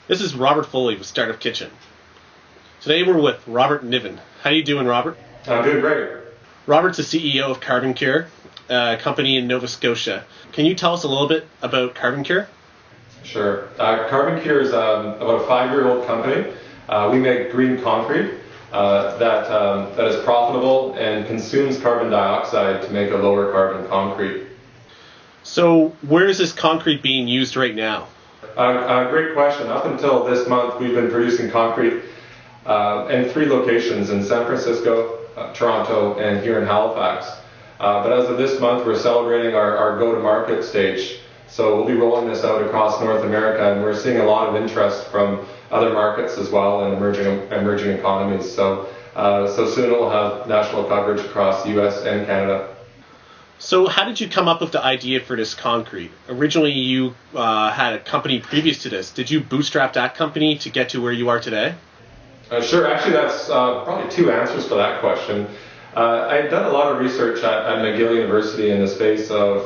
This is Robert Foley with Startup Kitchen. Today we're with Robert Niven. How you doing, Robert? I'm doing great. Robert's the CEO of CarbonCure, a company in Nova Scotia. Can you tell us a little bit about CarbonCure? Sure. CarbonCure is about a 5-year-old company. We make green concrete that is profitable and consumes carbon dioxide to make a lower carbon concrete. So where is this concrete being used right now? Great question. Up until this month, we've been producing concrete in 3 locations in San Francisco, Toronto, and here in Halifax. But as of this month, we're celebrating our go-to-market stage. So we'll be rolling this out across North America, and we're seeing a lot of interest from other markets as well and emerging economies. So soon we'll have national coverage across the US and Canada. So how did you come up with the idea for this concrete? Originally, you had a company previous to this. Did you bootstrap that company to get to where you are today? Sure. Actually, that's probably 2 answers for that question. I had done a lot of research at McGill University in the space of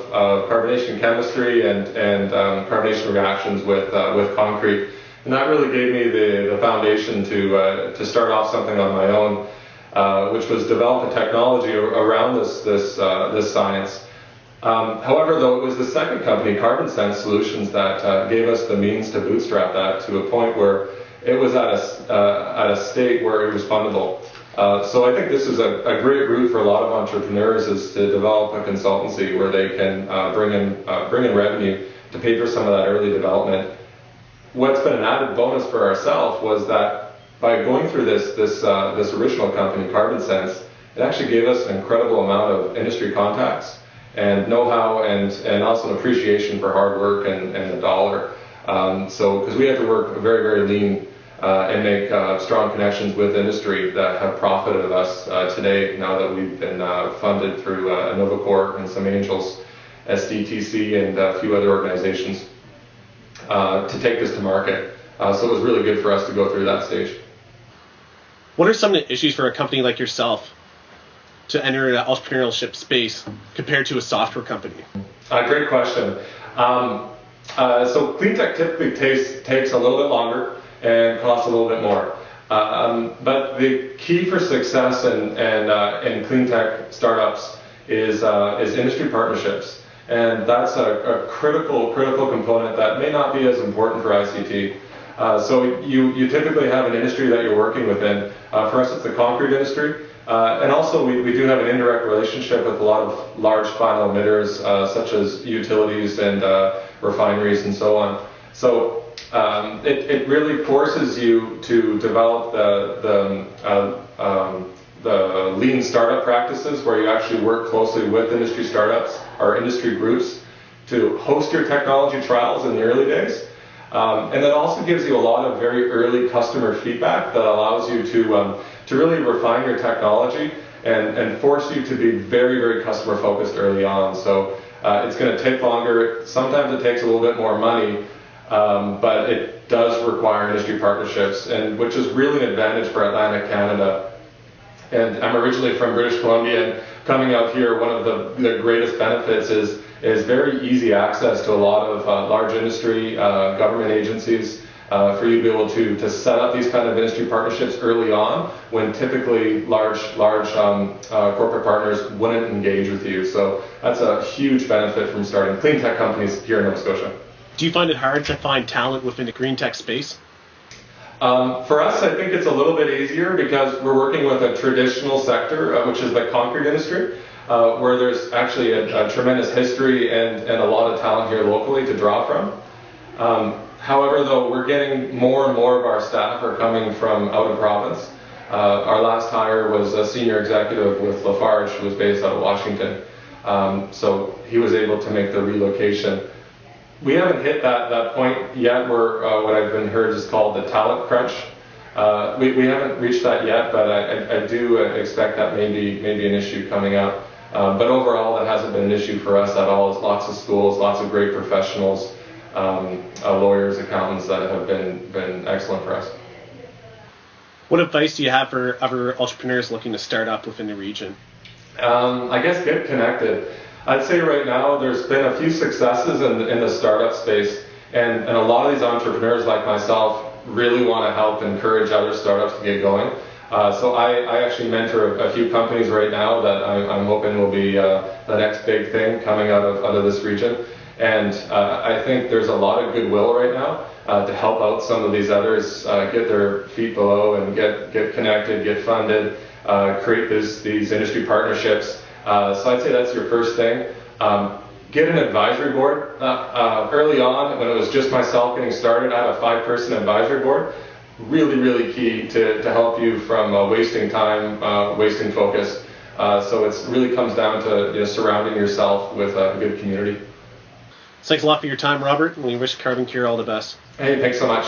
carbonation chemistry and carbonation reactions with concrete, and that really gave me the foundation to start off something on my own. Which was develop a technology around this science. However, though, it was the second company, CarbonCure Solutions, that gave us the means to bootstrap that to a point where it was at a state where it was fundable. So I think this is a great route for a lot of entrepreneurs, is to develop a consultancy where they can bring in revenue to pay for some of that early development. What's been an added bonus for ourselves was that by going through this original company, CarbonCure, it actually gave us an incredible amount of industry contacts and know-how and also an appreciation for hard work and the dollar. So because we have to work very, very lean and make strong connections with industry that have profited us today, now that we've been funded through Novacor and some angels, SDTC and a few other organizations to take this to market. So it was really good for us to go through that stage. What are some of the issues for a company like yourself to enter the entrepreneurship space compared to a software company? Great question. So clean tech typically takes a little bit longer and costs a little bit more. But the key for success in clean tech startups is industry partnerships. And that's a critical component that may not be as important for ICT. So you typically have an industry that you're working within. For us, it's the concrete industry. And also we do have an indirect relationship with a lot of large final emitters, such as utilities and refineries and so on. So it really forces you to develop the lean startup practices, where you actually work closely with industry startups or industry groups to host your technology trials in the early days. And that also gives you a lot of very early customer feedback that allows you to really refine your technology and force you to be very, very customer focused early on. So it's going to take longer. Sometimes it takes a little bit more money, but it does require industry partnerships, and which is really an advantage for Atlantic Canada. And I'm originally from British Columbia, and coming out here, one of the greatest benefits is very easy access to a lot of large industry, government agencies, for you to be able to set up these kind of industry partnerships early on, when typically large corporate partners wouldn't engage with you. So that's a huge benefit from starting clean tech companies here in Nova Scotia. Do you find it hard to find talent within the green tech space? For us, I think it's a little bit easier because we're working with a traditional sector, which is the concrete industry, where there's actually a tremendous history and a lot of talent here locally to draw from. However, though, we're getting more and more of our staff are coming from out of province. Our last hire was a senior executive with Lafarge, who was based out of Washington. So he was able to make the relocation. We haven't hit that point yet where what I've been heard is called the talent crunch. We haven't reached that yet, but I do expect that may be an issue coming up. But overall, that hasn't been an issue for us at all. There's lots of schools, lots of great professionals, lawyers, accountants that have been excellent for us. What advice do you have for other entrepreneurs looking to start up within the region? I guess get connected. I'd say right now there's been a few successes in the startup space, and a lot of these entrepreneurs like myself really want to help encourage other startups to get going. So I actually mentor a few companies right now that I'm hoping will be the next big thing coming out of this region. And I think there's a lot of goodwill right now to help out some of these others get their feet below and get connected, get funded, create these industry partnerships. So I'd say that's your first thing. Get an advisory board. Early on, when it was just myself getting started, I had a 5-person advisory board. Really, really key to help you from wasting time, wasting focus. So it really comes down to surrounding yourself with a good community. Thanks a lot for your time, Robert, and we wish CarbonCure all the best. Hey, thanks so much.